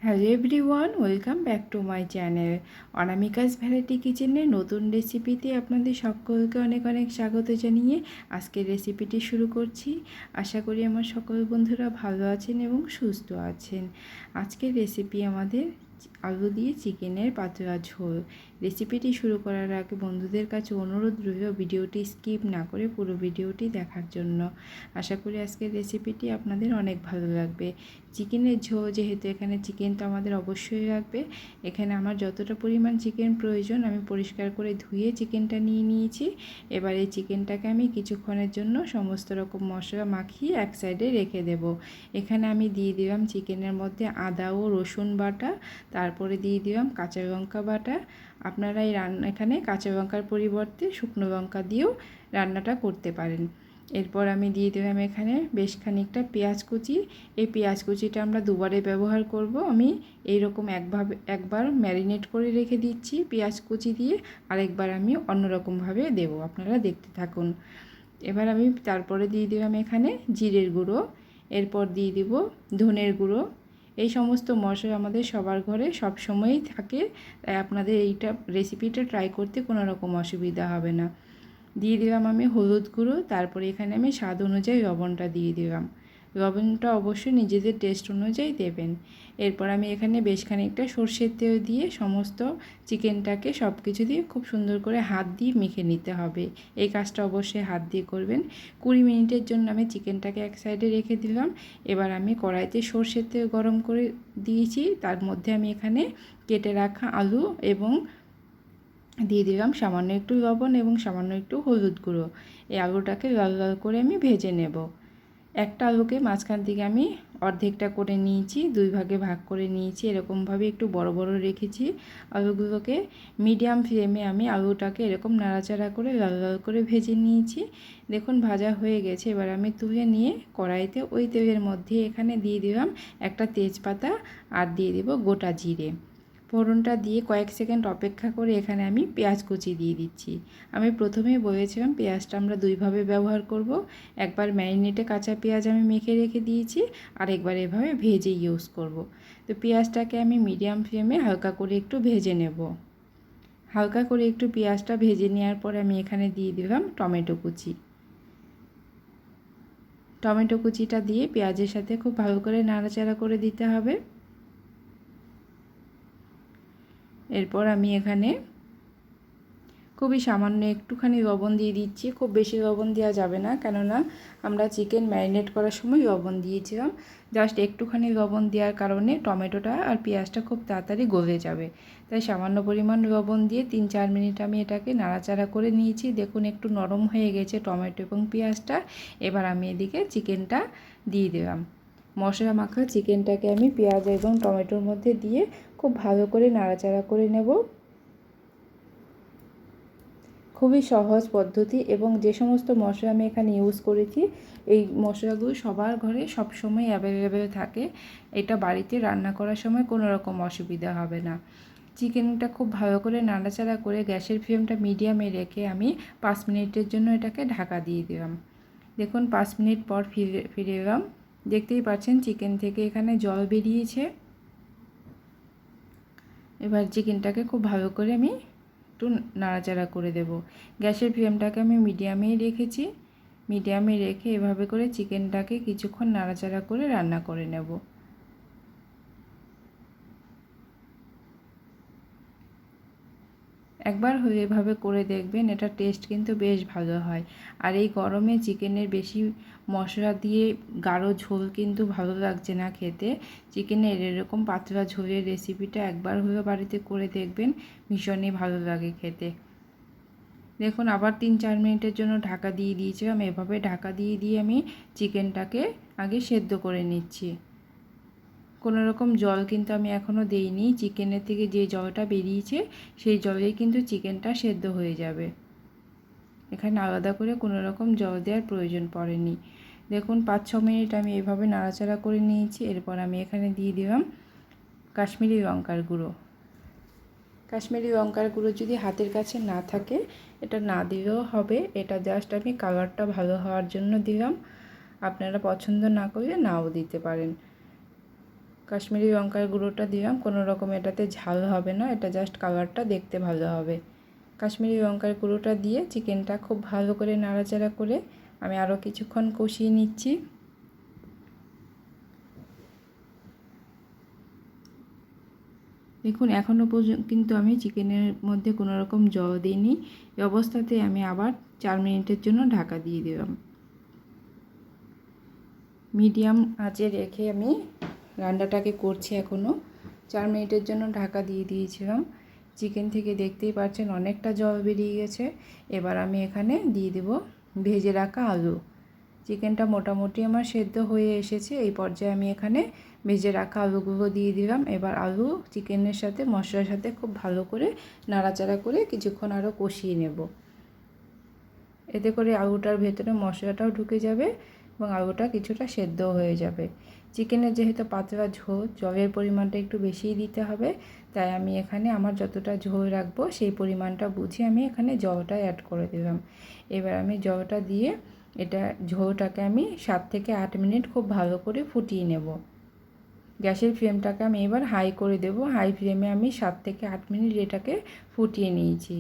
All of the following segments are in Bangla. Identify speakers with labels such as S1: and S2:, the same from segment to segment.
S1: Hello everyone, welcome back to my channel Anamika's variety কিচেনের নতুন রেসিপিতে আপনাদের সকলকে অনেক অনেক স্বাগত জানিয়ে আজকের রেসিপিটি শুরু করছি। আশা করি আমার সকল বন্ধুরা ভালো আছেন এবং সুস্থ আছেন। আজকের রেসিপি আমাদের আলু দিয়ে চিকেনের পাতলা ঝোল। রেসিপিটি শুরু করার আগে বন্ধুদের কাছে অনুরোধ রইল ভিডিওটি স্কিপ না করে পুরো ভিডিওটি দেখার জন্য। আশা করি আজকের রেসিপিটি আপনাদের অনেক ভালো লাগবে। চিকেনের ঝোল, যেহেতু এখানে চিকেন তো আমাদের অবশ্যই লাগবে। এখানে আমার যতটা পরিমাণ চিকেন প্রয়োজন আমি পরিষ্কার করে ধুয়ে চিকেনটা নিয়ে নিয়েছি। এবার এই চিকেনটাকে আমি কিছুক্ষণের জন্য সমস্ত রকম মশলা মাখিয়ে এক সাইডে রেখে দেব। এখানে আমি দিয়ে দিলাম চিকেনের মধ্যে আদা ও রসুন বাটা, তারপরে দিয়ে দিলাম কাঁচা লঙ্কা বাটা। আপনারা এই এখানে কাঁচা লঙ্কার পরিবর্তে শুকনো লঙ্কা দিয়েও রান্নাটা করতে পারেন। এরপর আমি দিয়ে দিলাম এখানে বেশ খানিকটা পেঁয়াজ কুচি। এই পেঁয়াজ কুচিটা আমরা দুবারে ব্যবহার করব। আমি এইরকম একবার ম্যারিনেট করে রেখে দিচ্ছি পেঁয়াজ কুচি দিয়ে, আরেকবার আমি অন্যরকমভাবে দেব, আপনারা দেখতে থাকুন। এবার আমি তারপরে দিয়ে দিলাম এখানে জিরের গুঁড়ো, এরপর দিয়ে দিব ধনের গুঁড়ো। এই সমস্ত মশলা আমাদের সবার ঘরে সব সময়ই থাকে, তাই আপনাদের এইটা রেসিপিটা ট্রাই করতে কোনো রকম অসুবিধা হবে না। দিয়ে দিলাম আমি হলুদ গুঁড়ো, তারপরে এখানে আমি স্বাদ অনুযায়ী লবণটা দিয়ে দিলাম। লবণটা অবশ্যই নিজেদের টেস্ট অনুযায়ী দেবেন। এরপর আমি এখানে বেশ খানিকটা সর্ষের তেল দিয়ে সমস্ত চিকেনটাকে সব কিছু দিয়ে খুব সুন্দর করে হাত দিয়ে মেখে নিতে হবে। এই কাজটা অবশ্যই হাত দিয়ে করবেন। 20 মিনিটের জন্য আমি চিকেনটাকে এক সাইডে রেখে দিলাম। এবার আমি কড়াইতে সর্ষের তেল গরম করে দিয়েছি, তার মধ্যে আমি এখানে কেটে রাখা আলু এবং দিয়ে দিলাম সামান্য একটু লবণ এবং সামান্য একটু হলুদ গুঁড়ো। এই আলুটাকে লাল লাল করে আমি ভেজে নেব। একটা আলুকে মাঝখান থেকে আমি অর্ধেকটা করে নিয়েছি, দুই ভাগে ভাগ করে নিয়েছি, এরকমভাবে একটু বড় বড় রেখেছি। আলুগুলোকে মিডিয়াম ফ্লেমে আমি আলুটাকে এরকম নাড়াচাড়া করে লাল লাল করে ভেজে নিয়েছি। দেখুন ভাজা হয়ে গেছে। এবার আমি তুলে নিয়ে কড়াইতে ওই তেলের মধ্যে এখানে দিয়ে দিলাম একটা তেজপাতা আর দিয়ে দেব গোটা জিরে। ফোড়নটা দিয়ে কয়েক সেকেন্ড অপেক্ষা করে এখানে আমি পেঁয়াজ কুচি দিয়ে দিচ্ছি। আমি প্রথমেই বলেছিলাম পেঁয়াজটা আমরা দুইভাবে ব্যবহার করব। একবার ম্যারিনেটে কাঁচা পেঁয়াজ আমি মেখে রেখে দিয়েছি, আর একবার এভাবে ভেজে ইউজ করব। তো পেঁয়াজটাকে আমি মিডিয়াম ফ্লেমে হালকা করে একটু ভেজে নেব। হালকা করে একটু পেঁয়াজটা ভেজে নেওয়ার পর আমি এখানে দিয়ে দিলাম টমেটো কুচি। টমেটো কুচিটা দিয়ে পেঁয়াজের সাথে খুব ভালো করে নাড়াচাড়া করে দিতে হবে। এরপর আমি এখানে খুবই সামান্য একটুখানি লবণ দিয়ে দিচ্ছি। খুব বেশি লবণ দেওয়া যাবে না, কেননা আমরা চিকেন ম্যারিনেট করার সময় লবণ দিয়েছিলাম। জাস্ট একটুখানি লবণ দেওয়ার কারণে টমেটোটা আর পেঁয়াজটা খুব তাড়াতাড়ি গলে যাবে। তাই সামান্য পরিমাণ লবণ দিয়ে 3-4 মিনিট আমি এটাকে নাড়াচাড়া করে নিয়েছি। দেখুন একটু নরম হয়ে গেছে টমেটো এবং পেঁয়াজটা। এবার আমি এদিকে চিকেনটা দিয়ে দিলাম। মশলা মাখা চিকেনটাকে আমি পেঁয়াজ এবং টমেটোর মধ্যে দিয়ে খুব ভালো করে নাড়াচাড়া করে নেব। খুবই সহজ পদ্ধতি, এবং যে সমস্ত মশলা আমি এখানে ইউজ করেছি এই মশলাগুলো সবার ঘরে সব সময় অ্যাভেলেবেল থাকে। এটা বাড়িতে রান্না করার সময় কোনো রকম অসুবিধা হবে না। চিকেনটা খুব ভালো করে নাড়াচাড়া করে গ্যাসের ফ্লেমটা মিডিয়ামে রেখে আমি 5 মিনিটের জন্য এটাকে ঢাকা দিয়ে দিলাম। দেখুন 5 মিনিট পর ফিরে এলাম। দেখতেই পাচ্ছেন চিকেন থেকে এখানে জল বেরিয়েছে। এবার চিকেনটাকে খুব ভালো করে আমি একটু নাড়াচাড়া করে দেব। গ্যাসের ফ্লেমটাকে আমি মিডিয়ামেই রেখেছি। মিডিয়ামে রেখে এভাবে করে চিকেনটাকে কিছুক্ষণ নাড়াচাড়া করে রান্না করে নেব। একবার হয়ে এভাবে করে দেখবেন, এটা টেস্ট কিন্তু বেশ ভালো হয়। আর এই গরমে চিকেনের বেশি মশলা দিয়ে গাঢ় ঝোল কিন্তু ভালো লাগছে না খেতে। চিকেনের এরকম পাতলা ঝোলের রেসিপিটা একবার হলেও বাড়িতে করে দেখবেন, ভীষণই ভালো লাগে খেতে। দেখুন আবার 3-4 মিনিটের জন্য ঢাকা দিয়ে দিয়েছিলাম। এভাবে ঢাকা দিয়ে আমি চিকেনটাকে আগে সেদ্ধ করে নিচ্ছি। কোনো রকম জল কিন্তু আমি এখনও দেইনি। চিকেনের থেকে যে জলটা বেরিয়েছে সেই জলেই কিন্তু চিকেনটা সেদ্ধ হয়ে যাবে। এখানে আলাদা করে কোনো রকম জল দেওয়ার প্রয়োজন পড়েনি। দেখুন 5-6 মিনিট আমি এভাবে নাড়াচাড়া করে নিয়েছি। এরপর আমি এখানে দিয়ে দিলাম কাশ্মীরি লঙ্কার গুঁড়ো। কাশ্মীরি লঙ্কার গুঁড়ো যদি হাতের কাছে না থাকে এটা না দিলেও হবে। এটা জাস্ট আমি কালারটা ভালো হওয়ার জন্য দিলাম। আপনারা পছন্দ না করলে নাও দিতে পারেন। কাশ্মীরি লঙ্কার গুঁড়োটা দিলাম, কোনো রকম এটাতে ঝাল হবে না, এটা জাস্ট কালারটা দেখতে ভালো হবে। কাশ্মীরি লঙ্কার গুঁড়োটা দিয়ে চিকেনটা খুব ভালো করে নাড়াচাড়া করে আমি আরও কিছুক্ষণ কষিয়ে নিচ্ছি। দেখুন এখনও পর্যন্ত কিন্তু আমি চিকেনের মধ্যে কোনো রকম জল দিইনি। এই অবস্থাতে আমি আবার 4 মিনিটের জন্য ঢাকা দিয়ে দিলাম। মিডিয়াম আঁচে রেখে আমি রান্নাটাকে করছি এখনও। 4 মিনিটের জন্য ঢাকা দিয়ে দিয়েছিলাম। চিকেন থেকে দেখতেই পাচ্ছেন অনেকটা জল বেরিয়ে গেছে। এবার আমি এখানে দিয়ে দেব ভেজে রাখা আলু। চিকেনটা মোটামুটি আমার সেদ্ধ হয়ে এসেছে। এই পর্যায়ে আমি এখানে ভেজে রাখা আলুগুলো দিয়ে দিলাম। এবার আলু চিকেনের সাথে মশলার সাথে খুব ভালো করে নাড়াচাড়া করে কিছুক্ষণ আরও কষিয়ে নেব। এতে করে আলুটার ভেতরে মশলাটাও ঢুকে যাবে এবং আলুটা কিছুটা সেদ্ধ হয়ে যাবে। চিকেনের যেহেতু পাতলা ঝোল, জলের পরিমাণটা একটু বেশিই দিতে হবে, তাই আমি এখানে আমার যতটা ঝোল রাখবো সেই পরিমাণটা বুঝে আমি এখানে জলটা অ্যাড করে দিলাম। এবার আমি জলটা দিয়ে এটা ঝোলটাকে আমি 7 থেকে 8 মিনিট খুব ভালো করে ফুটিয়ে নেব। গ্যাসের ফ্লেমটাকে আমি এবার হাই করে দেব। হাই ফ্লেমে আমি 7 থেকে 8 মিনিট এটাকে ফুটিয়ে নিয়েছি।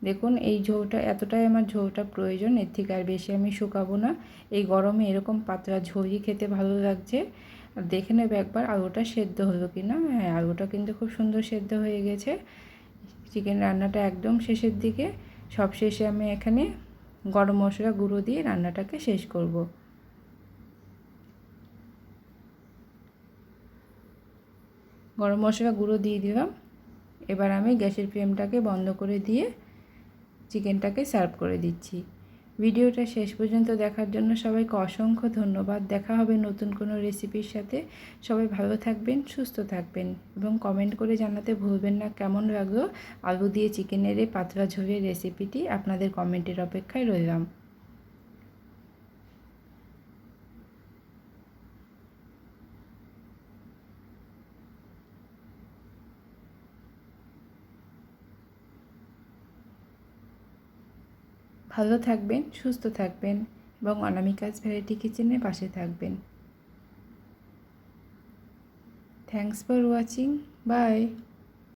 S1: দেখুন এই ঝোলটা এতটাই আমার ঝোলটা প্রয়োজন, এর থেকে আর বেশি আমি শুকাবো না। এই গরমে এরকম পাতলা ঝোলই খেতে ভালো লাগছে। আর দেখে নেব একবার আলুটা সেদ্ধ হলো কি না। হ্যাঁ, আলুটা কিন্তু খুব সুন্দর সেদ্ধ হয়ে গেছে। চিকেন রান্নাটা একদম শেষের দিকে, সব শেষে আমি এখানে গরম মশলা গুঁড়ো দিয়ে রান্নাটাকে শেষ করব। গরম মশলা গুঁড়ো দিয়ে দিলাম। এবার আমি গ্যাসের ফ্লেমটাকে বন্ধ করে দিয়ে চিকেনটাকে সার্ভ করে দিচ্ছি। ভিডিওটা শেষ পর্যন্ত দেখার জন্য সবাইকে অসংখ্য ধন্যবাদ। দেখা হবে নতুন কোনো রেসিপির সাথে। সবাই ভালো থাকবেন, সুস্থ থাকবেন এবং কমেন্ট করে জানাতে ভুলবেন না কেমন লাগলো আলু দিয়ে চিকেনের এই পাতলা ঝোলের রেসিপিটি। আপনাদের কমেন্টের অপেক্ষায় রইলাম। ভালো থাকবেন, সুস্থ থাকবেন এবং অনামিকাস ভ্যারাইটি কিচেনের পাশে থাকবেন। Thanks for watching. বাই।